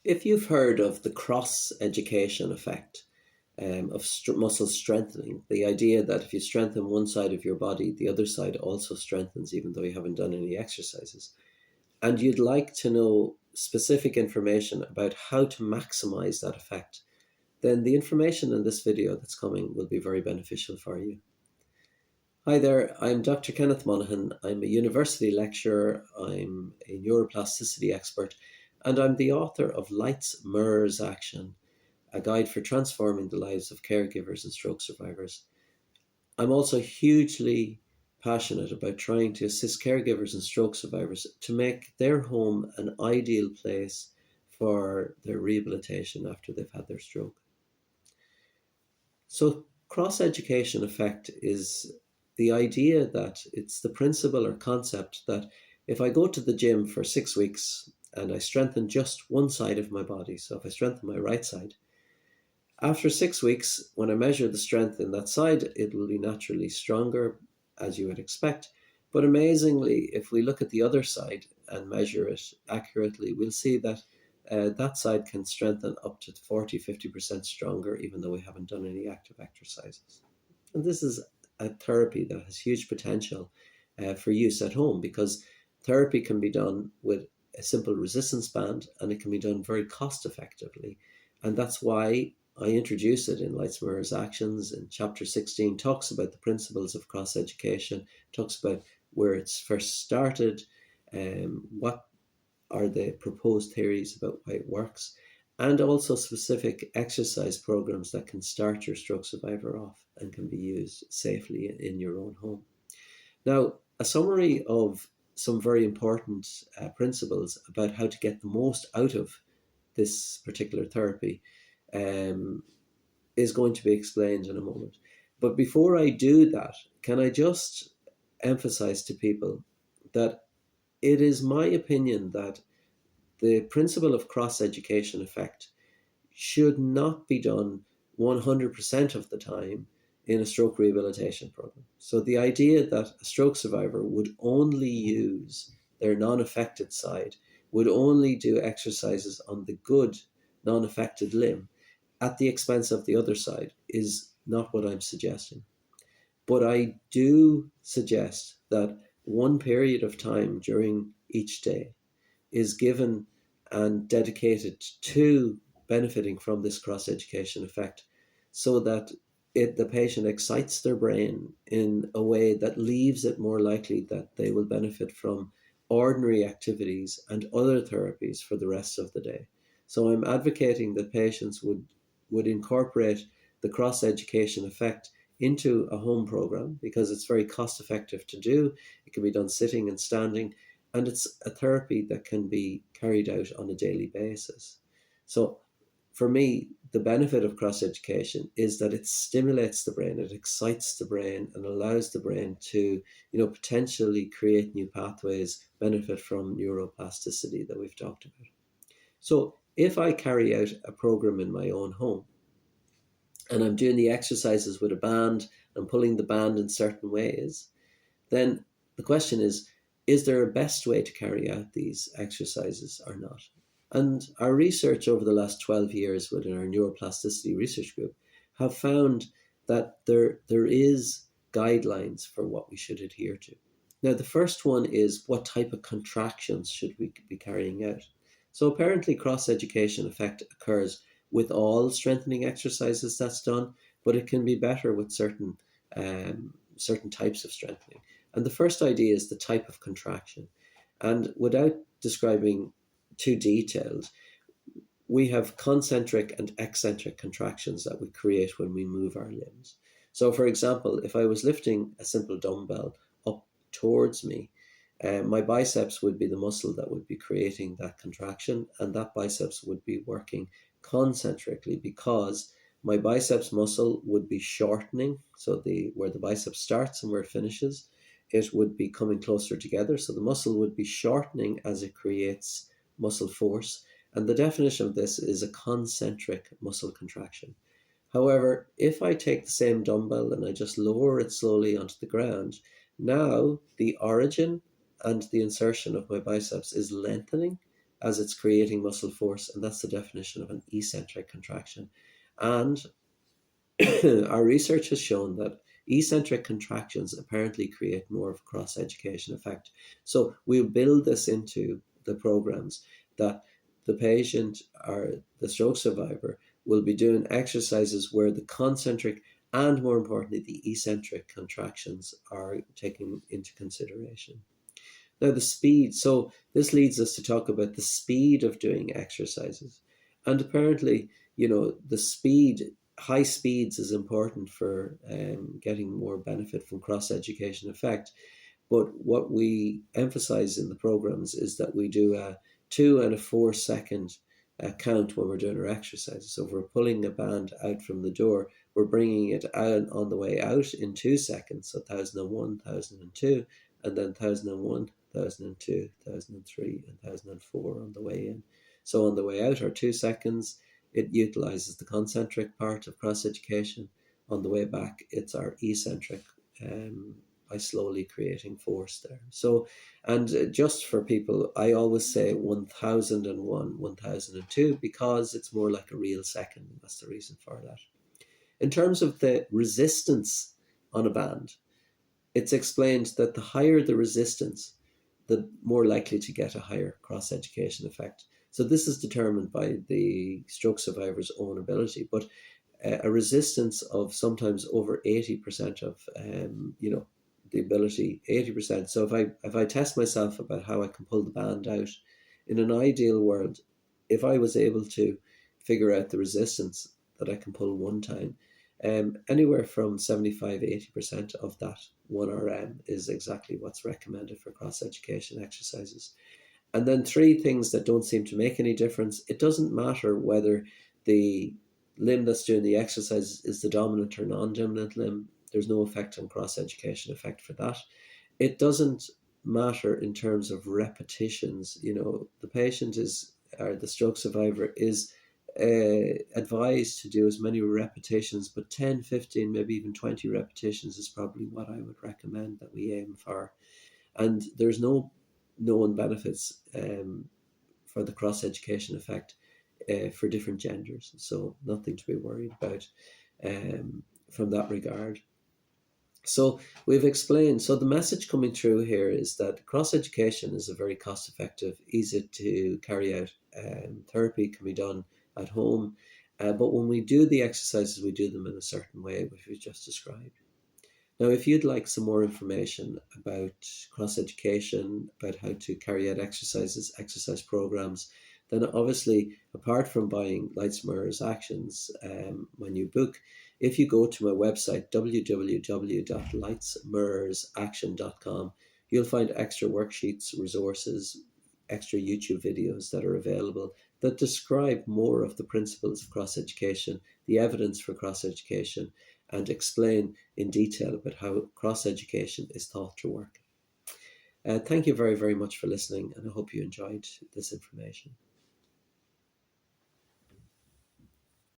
If you've heard of the cross-education effect of muscle strengthening, the idea that if you strengthen one side of your body, the other side also strengthens even though you haven't done any exercises, and you'd like to know specific information about how to maximize that effect, then the information in this video that's coming will be very beneficial for you. Hi there, I'm Dr. Kenneth Monaghan. I'm a university lecturer, I'm a neuroplasticity expert, and I'm the author of Lights, Mirrors, Action, a guide for transforming the lives of caregivers and stroke survivors. I'm also hugely passionate about trying to assist caregivers and stroke survivors to make their home an ideal place for their rehabilitation after they've had their stroke. So cross-education effect is the idea that it's the principle or concept that if I go to the gym for 6 weeks and I strengthen just one side of my body, so if I strengthen my right side, after 6 weeks, when I measure the strength in that side, it will be naturally stronger, as you would expect. But amazingly, if we look at the other side and measure it accurately, we'll see that that side can strengthen up to 40-50% stronger, even though we haven't done any active exercises. And this is a therapy that has huge potential for use at home, because therapy can be done with a simple resistance band and it can be done very cost effectively. And that's why I introduce it in Lights, Mirrors, Actions. In chapter 16 talks about the principles of cross education, talks about where it's first started, what are the proposed theories about why it works, and also specific exercise programs that can start your stroke survivor off and can be used safely in your own home. Now, a summary of some very important principles about how to get the most out of this particular therapy is going to be explained in a moment. But before I do that, can I just emphasize to people that it is my opinion that the principle of cross-education effect should not be done 100% of the time in a stroke rehabilitation program. So the idea that a stroke survivor would only use their non-affected side, would only do exercises on the good non-affected limb at the expense of the other side, is not what I'm suggesting. But I do suggest that one period of time during each day is given and dedicated to benefiting from this cross-education effect, so that the patient excites their brain in a way that leaves it more likely that they will benefit from ordinary activities and other therapies for the rest of the day. So I'm advocating that patients would incorporate the cross-education effect into a home program, because it's very cost effective to do. It can be done sitting and standing, and it's a therapy that can be carried out on a daily basis. So for me, the benefit of cross-education is that it stimulates the brain, it excites the brain and allows the brain to, potentially create new pathways, benefit from neuroplasticity that we've talked about. So if I carry out a program in my own home and I'm doing the exercises with a band, I'm pulling the band in certain ways, then the question is there a best way to carry out these exercises or not? And our research over the last 12 years within our Neuroplasticity Research Group have found that there is guidelines for what we should adhere to. Now, the first one is what type of contractions should we be carrying out? So apparently cross-education effect occurs with all strengthening exercises that's done, but it can be better with certain types of strengthening. And the first idea is the type of contraction. And without describing too detailed, we have concentric and eccentric contractions that we create when we move our limbs. So for example, if I was lifting a simple dumbbell up towards me, my biceps would be the muscle that would be creating that contraction, and that biceps would be working concentrically, because my biceps muscle would be shortening. So where the bicep starts and where it finishes, it would be coming closer together. So the muscle would be shortening as it creates muscle force. And the definition of this is a concentric muscle contraction. However, if I take the same dumbbell and I just lower it slowly onto the ground, now the origin and the insertion of my biceps is lengthening as it's creating muscle force, and that's the definition of an eccentric contraction. And our research has shown that eccentric contractions apparently create more of a cross-education effect. So we'll build this into the programs, that the patient or the stroke survivor will be doing exercises where the concentric and, more importantly, the eccentric contractions are taken into consideration. Now, the speed. So this leads us to talk about the speed of doing exercises. And apparently, the speed, high speeds is important for getting more benefit from cross-education effect. But what we emphasize in the programs is that we do a 2 and a 4 second count when we're doing our exercises. So if we're pulling a band out from the door, we're bringing it out on the way out in 2 seconds. So 1001, 1002, and then 1001, 1002, 1003, and 1004 on the way in. So on the way out are 2 seconds. It utilizes the concentric part of cross-education. On the way back, it's our eccentric, by slowly creating force there. So, and just for people, I always say 1001, 1002, because it's more like a real second. That's the reason for that. In terms of the resistance on a band, it's explained that the higher the resistance, the more likely to get a higher cross-education effect. So this is determined by the stroke survivor's own ability, but a resistance of sometimes over 80% of, the ability, 80%. So if I test myself about how I can pull the band out, in an ideal world, if I was able to figure out the resistance that I can pull one time, anywhere from 75-80% of that 1 RM is exactly what's recommended for cross-education exercises. And then 3 things that don't seem to make any difference. It doesn't matter whether the limb that's doing the exercise is the dominant or non-dominant limb. There's no effect on cross-education effect for that. It doesn't matter in terms of repetitions. The patient or the stroke survivor is advised to do as many repetitions, but 10, 15, maybe even 20 repetitions is probably what I would recommend that we aim for. And there's no known benefits for the cross-education effect for different genders. So nothing to be worried about from that regard. So we've explained, so the message coming through here is that cross-education is a very cost-effective, easy to carry out therapy, can be done at home. But when we do the exercises, we do them in a certain way, which we just described. Now, if you'd like some more information about cross-education, about how to carry out exercises, exercise programs, then obviously, apart from buying Lightsmir's Actions, when you book, if you go to my website, www.lightsmirsaction.com, you'll find extra worksheets, resources, extra YouTube videos that are available that describe more of the principles of cross-education, the evidence for cross-education, and explain in detail about how cross-education is thought to work. Thank you very, very much for listening, and I hope you enjoyed this information.